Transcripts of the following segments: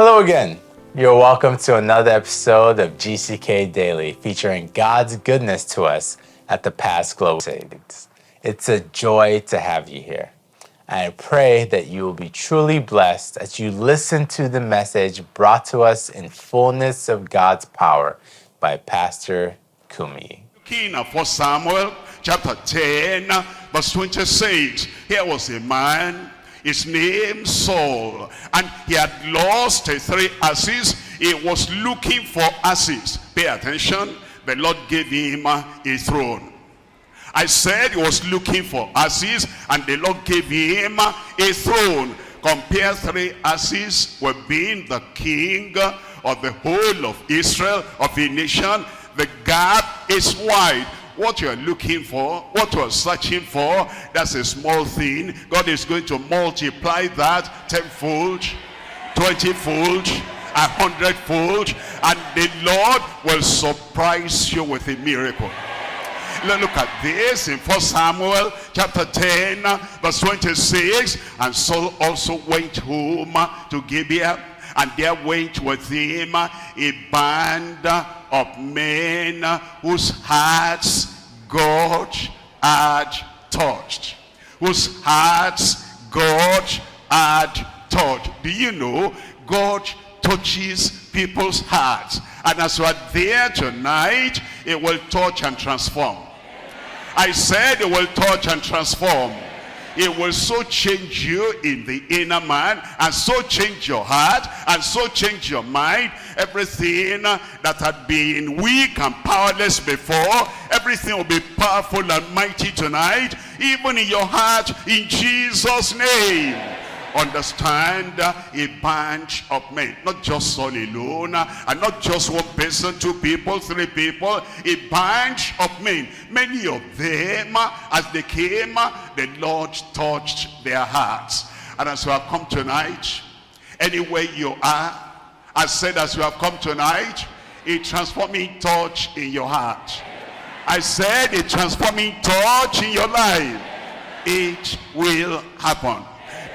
Hello again. You're welcome to another episode of GCK Daily, featuring God's goodness to us at the past Global Savings. It's a joy to have you here. I pray that you will be truly blessed as you listen to the message brought to us in fullness of God's power by Pastor Kumuyi. Looking at 1 Samuel chapter 10, verse 26. Here was a man, his name Saul, and he had lost 3 asses. He was looking for asses. Pay attention, the Lord gave him a throne. I said he was looking for asses, and the Lord gave him a throne. Compare 3 asses with being the king of the whole of Israel, of a nation. The gap is wide. What you are looking for, what you are searching for, that's a small thing. God is going to multiply that 10-fold, 20-fold, 100-fold, and the Lord will surprise you with a miracle. Look at this in 1 Samuel chapter 10, verse 26. And Saul also went home to Gibeah, and there went with him a band of men whose hearts God had touched. Whose hearts God had touched. Do you know God touches people's hearts? And as you are there tonight, it will touch and transform. I said it will touch and transform. It will so change you in the inner man, and so change your heart, and so change your mind. Everything that had been weak and powerless before, everything will be powerful and mighty tonight, even in your heart, in Jesus' name. Understand, a bunch of men, not just Saul alone, and not just 1 person, 2 people, 3 people, a bunch of men. Many of them, as they came, the Lord touched their hearts. And as you have come tonight, anywhere you are, I said, as you have come tonight, a transforming touch in your heart. I said, a transforming touch in your life. It will happen.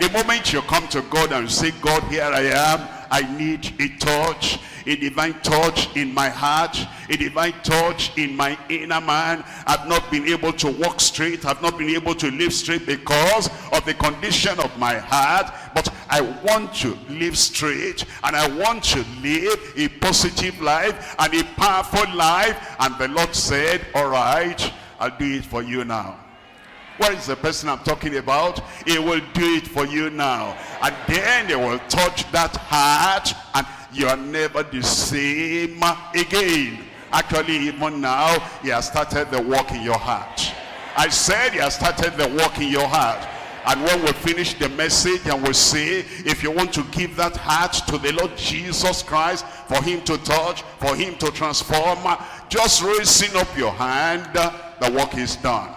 The moment you come to God and say, God, here I am, I need a touch, a divine touch in my heart, a divine touch in my inner man. I've not been able to walk straight, I've not been able to live straight because of the condition of my heart, but I want to live straight, and I want to live a positive life and a powerful life. And the Lord said, all right, I'll do it for you now. Where is the person I'm talking about? He will do it for you now. And then he will touch that heart, and you are never the same again. Actually, even now, he has started the work in your heart. I said he has started the work in your heart. And when we finish the message and we say, if you want to give that heart to the Lord Jesus Christ, for him to touch, for him to transform, just raising up your hand, the work is done.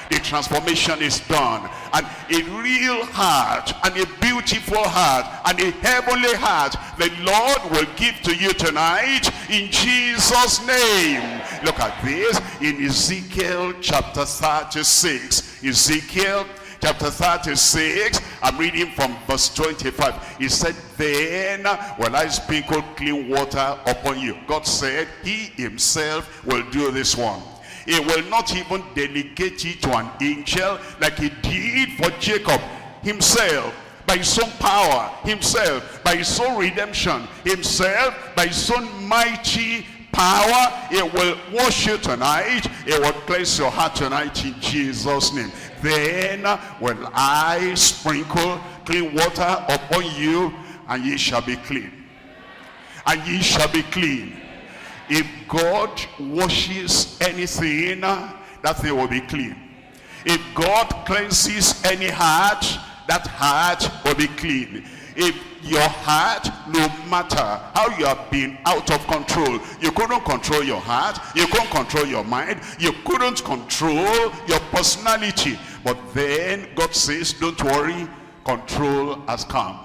The transformation is done. And a real heart, and a beautiful heart, and a heavenly heart, the Lord will give to you tonight in Jesus' name. Look at this in Ezekiel chapter 36. Ezekiel chapter 36, I'm reading from verse 25. He said, then will I sprinkle clean water upon you. God said he himself will do this one. He will not even delegate it to an angel like he did for Jacob himself, by his own power, himself, by his own redemption, himself, by his own mighty power. It will wash you tonight. It will cleanse your heart tonight in Jesus' name. Then will I sprinkle clean water upon you, and ye shall be clean. And ye shall be clean. If God washes anything, that thing will be clean. If God cleanses any heart, that heart will be clean. If your heart, no matter how you have been out of control, you couldn't control your heart, you couldn't control your mind, you couldn't control your personality, but then God says, don't worry, control has come,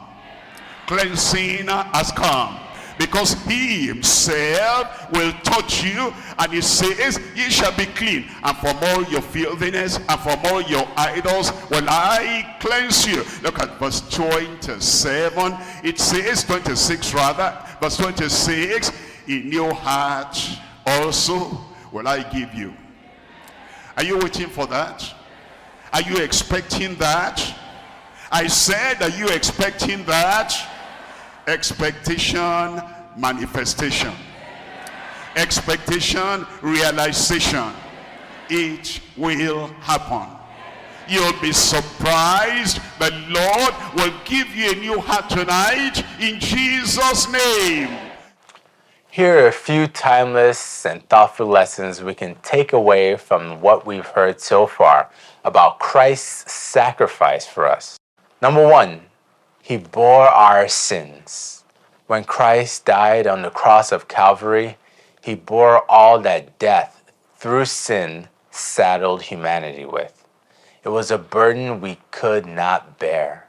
cleansing has come, because he himself will touch you, and he says, ye shall be clean, and from all your filthiness and from all your idols will I cleanse you. Look at verse 27. It says, 26 rather, verse 26, a new heart also will I give you. Are you waiting for that? Are you expecting that? I said, are you expecting that? Expectation, manifestation. Expectation, realization. It will happen. You'll be surprised. The Lord will give you a new heart tonight in Jesus' name. Here are a few timeless and thoughtful lessons we can take away from what we've heard so far about Christ's sacrifice for us. Number one, he bore our sins. When Christ died on the cross of Calvary, he bore all that death through sin saddled humanity with. It was a burden we could not bear.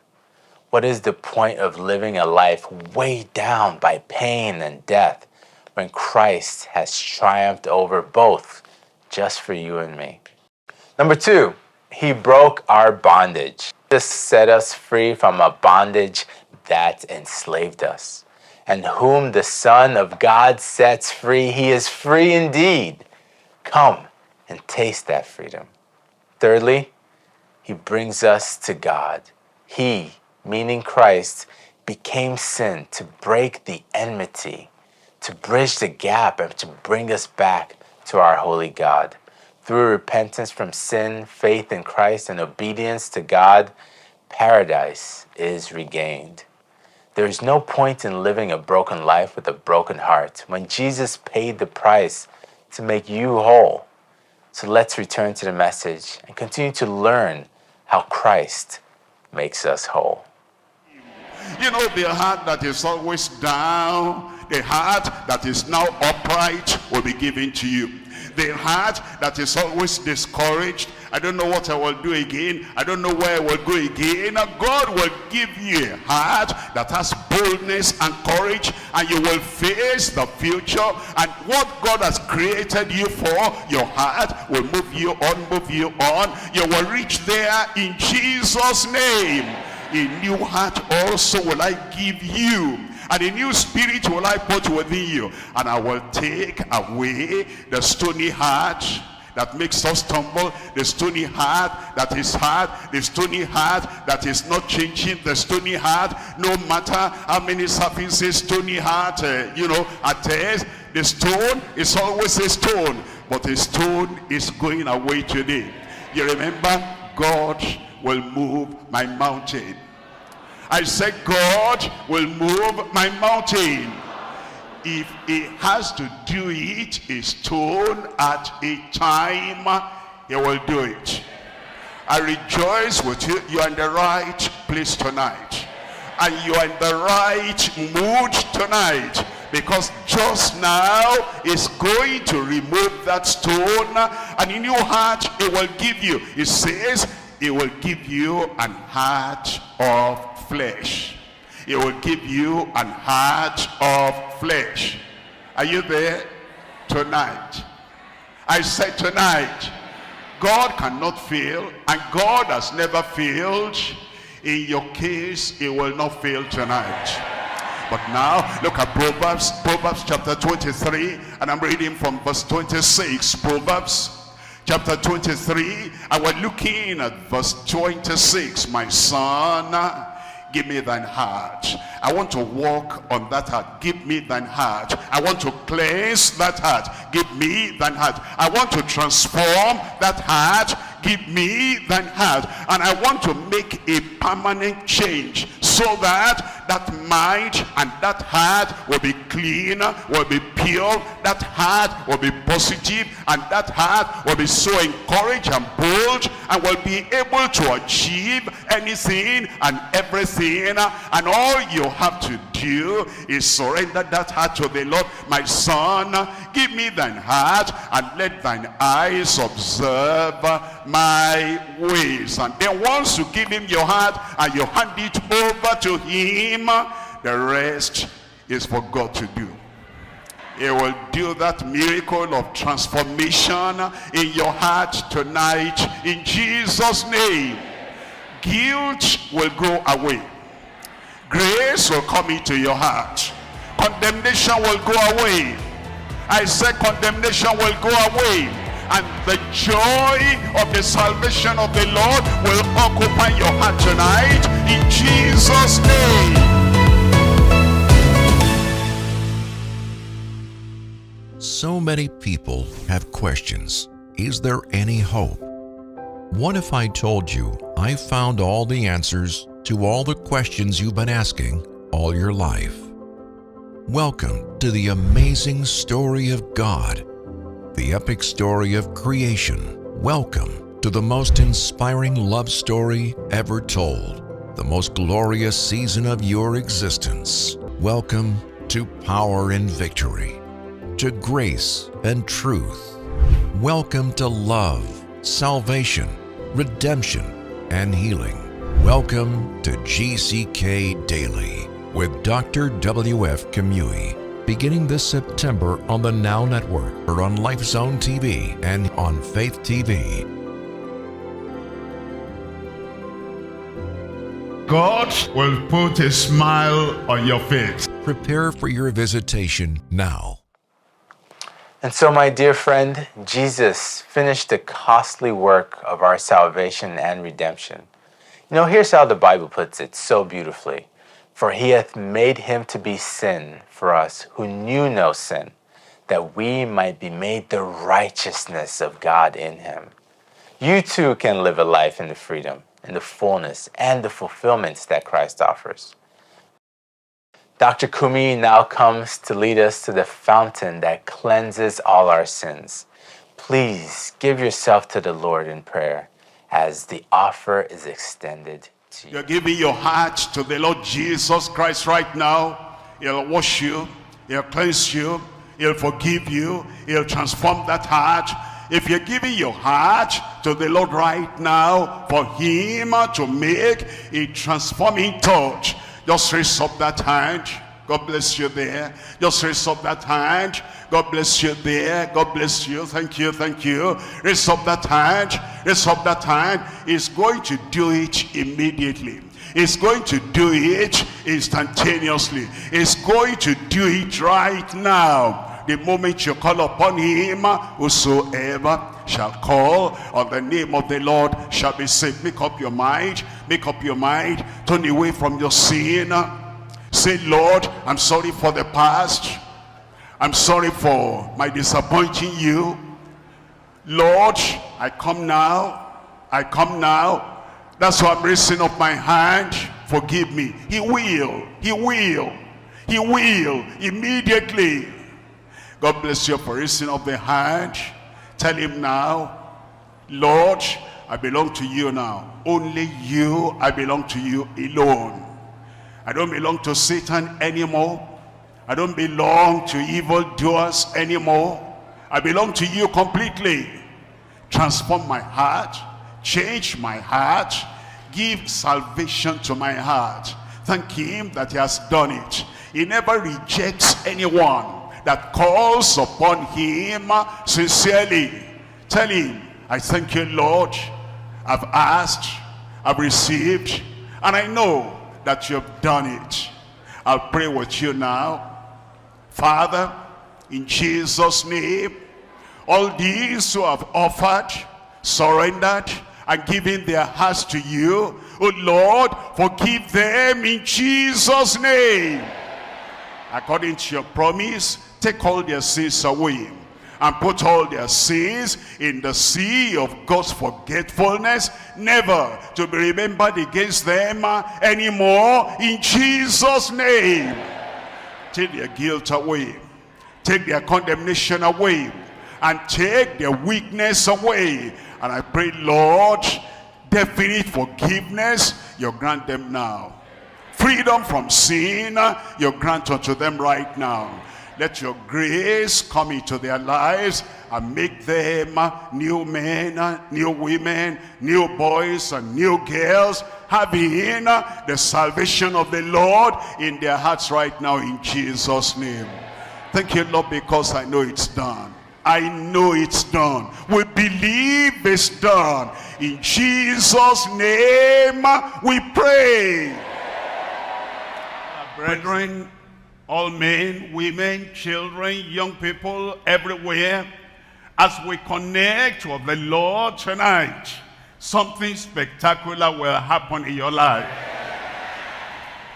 What is the point of living a life weighed down by pain and death when Christ has triumphed over both just for you and me? Number two, he broke our bondage. This set us free from a bondage that enslaved us. And whom the Son of God sets free, he is free indeed. Come and taste that freedom. Thirdly, he brings us to God. He, meaning Christ, became sin to break the enmity, to bridge the gap, and to bring us back to our holy God. Through repentance from sin, faith in Christ, and obedience to God, paradise is regained. There is no point in living a broken life with a broken heart when Jesus paid the price to make you whole. So let's return to the message and continue to learn how Christ makes us whole. You know, the heart that is always down, the heart that is now upright will be given to you. The heart that is always discouraged, I don't know what I will do again, I don't know where I will go again. God will give you a heart that has boldness and courage, and you will face the future, and what God has created you for, your heart will move you on, move you on. You will reach there in Jesus' name. A new heart also will I give you, and a new spirit will I put within you, and I will take away the stony heart that makes us stumble, the stony heart that is hard, the stony heart that is not changing, the stony heart, no matter how many services stony heart, attest, the stone is always a stone, but a stone is going away today. You remember, God will move my mountain. I said, God will move my mountain. If he has to do it a stone at a time, he will do it. I rejoice with you. You are in the right place tonight, and you are in the right mood tonight, because just now is going to remove that stone, and in your heart it will give you. It says it will give you an heart of flesh. It will give you an heart of flesh. Are you there tonight? I said tonight, God cannot fail, and God has never failed. In your case, he will not fail tonight. But now, look at Proverbs chapter 23, and I'm reading from verse 26. Proverbs chapter 23, and we're looking at verse 26. My son, give me thine heart. I want to walk on that heart. Give me thine heart. I want to cleanse that heart. Give me thine heart. I want to transform that heart. Give me thine heart. And I want to make a permanent change, so that that mind and that heart will be clean, will be pure, that heart will be positive, and that heart will be so encouraged and bold, and will be able to achieve anything and everything. And all you have to do is surrender that heart to the Lord. My son, give me thine heart, and let thine eyes observe my ways. And then once you give him your heart and you hand it over to him, the rest is for God to do. He will do that miracle of transformation in your heart tonight in Jesus' name. Guilt will go away. Grace will come into your heart. Condemnation will go away. I said condemnation will go away. And the joy of the salvation of the Lord will occupy your heart tonight in Jesus' name. So many people have questions. Is there any hope? What if I told you I found all the answers to all the questions you've been asking all your life? Welcome to the amazing story of God, the epic story of creation. Welcome to the most inspiring love story ever told, the most glorious season of your existence. Welcome to Power and Victory, to grace and truth. Welcome to love, salvation, redemption, and healing. Welcome to GCK Daily with Dr. W.F. Kumuyi, beginning this September on the Now Network or on LifeZone TV and on Faith TV. God will put a smile on your face. Prepare for your visitation now. And so, my dear friend, Jesus finished the costly work of our salvation and redemption. You know, here's how the Bible puts it so beautifully. For he hath made him to be sin for us who knew no sin, that we might be made the righteousness of God in him. You too can live a life in the freedom, in the fullness, and the fulfillments that Christ offers. Dr. Kumuyi now comes to lead us to the fountain that cleanses all our sins. Please give yourself to the Lord in prayer as the offer is extended to you. You're giving your heart to the Lord Jesus Christ right now. He'll wash you, he'll cleanse you, he'll forgive you, he'll transform that heart. If you're giving your heart to the Lord right now for him to make a transforming touch, just raise up that hand. God bless you there. Just raise up that hand. God bless you there. God bless you. Thank you. Thank you. Raise up that hand. Raise up that hand. He's going to do it immediately. He's going to do it instantaneously. He's going to do it right now. The moment you call upon him, whosoever shall call on the name of the Lord shall be saved. Make up your mind. Make up your mind. Turn away from your sin. Say, Lord, I'm sorry for the past. I'm sorry for my disappointing you. Lord, I come now. I come now. That's why I'm raising up my hand. Forgive me. He will. He will. He will immediately. God bless you for raising up the hand. Tell him now, Lord, I belong to you now. Only you, I belong to you alone. I don't belong to Satan anymore. I don't belong to evildoers anymore. I belong to you completely. Transform my heart. Change my heart. Give salvation to my heart. Thank him that he has done it. He never rejects anyone that calls upon him sincerely. Tell him, I thank you, Lord. I've asked, I've received, and I know that you've done it. I'll pray with you now. Father, in Jesus' name, all these who have offered, surrendered, and given their hearts to you, oh Lord, forgive them in Jesus' name. According to your promise, take all their sins away and put all their sins in the sea of God's forgetfulness, never to be remembered against them anymore in Jesus' name. Take their guilt away, take their condemnation away, and take their weakness away. And I pray, Lord, definite forgiveness, you grant them now. Freedom from sin, you grant unto them right now. Let your grace come into their lives and make them new men, new women, new boys and new girls, having the salvation of the Lord in their hearts right now in Jesus' name. Thank you, Lord, because I know it's done. I know it's done. We believe it's done. In Jesus' name we pray. Brethren, all men, women, children, young people, everywhere, as we connect with the Lord tonight, something spectacular will happen in your life.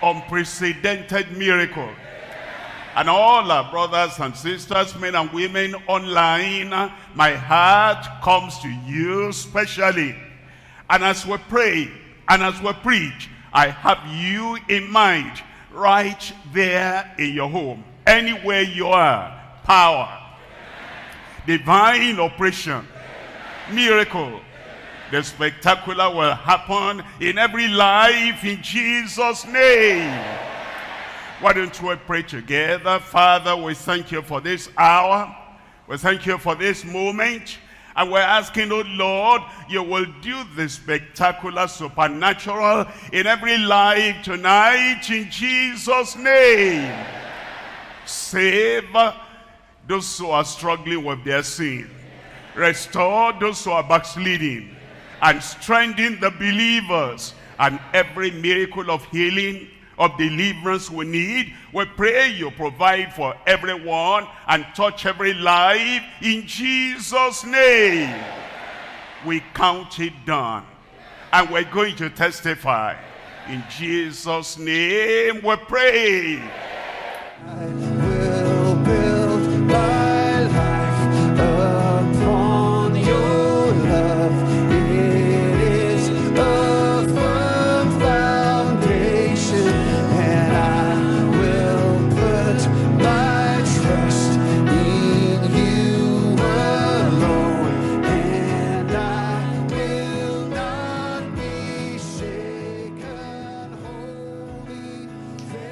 Unprecedented miracle. And all our brothers and sisters, men and women online, my heart comes to you specially. And as we pray and as we preach, I have you in mind right there in your home. Anywhere you are, power, divine operation, miracle, the spectacular will happen in every life in Jesus' name. Why don't we pray together? Father, we thank you for this hour. We thank you for this moment. And we're asking, oh Lord, you will do the spectacular, supernatural in every life tonight in Jesus' name. Save those who are struggling with their sin. Restore those who are backsliding. And strengthen the believers. And every miracle of healing, of deliverance we need, we pray you provide for everyone and touch every life in Jesus' name. We count it done, and we're going to testify. In Jesus' name we pray. I will build my life upon your love. It is a firm foundation, and I will put my trust in you alone, and I will not be shaken. Holy.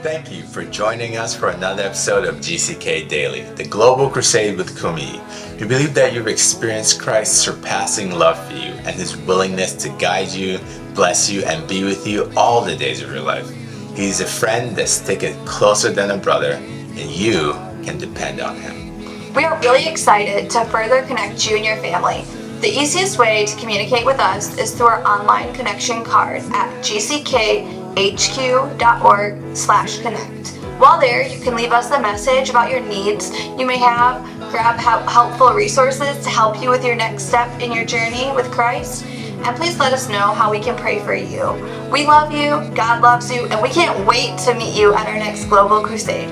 Thank you for joining us for another episode of GCK Daily, the Global Crusade with Kumuyi. We believe that you've experienced Christ's surpassing love for you and his willingness to guide you, bless you, and be with you all the days of your life. He's a friend that's sticking closer than a brother, and you can depend on him. We are really excited to further connect you and your family. The easiest way to communicate with us is through our online connection card at gckhq.org/connect. While there, you can leave us a message about your needs you may have, grab helpful resources to help you with your next step in your journey with Christ, and please let us know how we can pray for you. We love you, God loves you, and we can't wait to meet you at our next Global Crusade.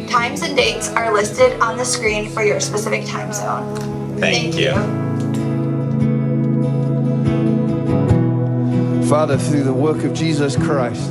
Times and dates are listed on the screen for your specific time zone. Thank you. Father, through the work of Jesus Christ,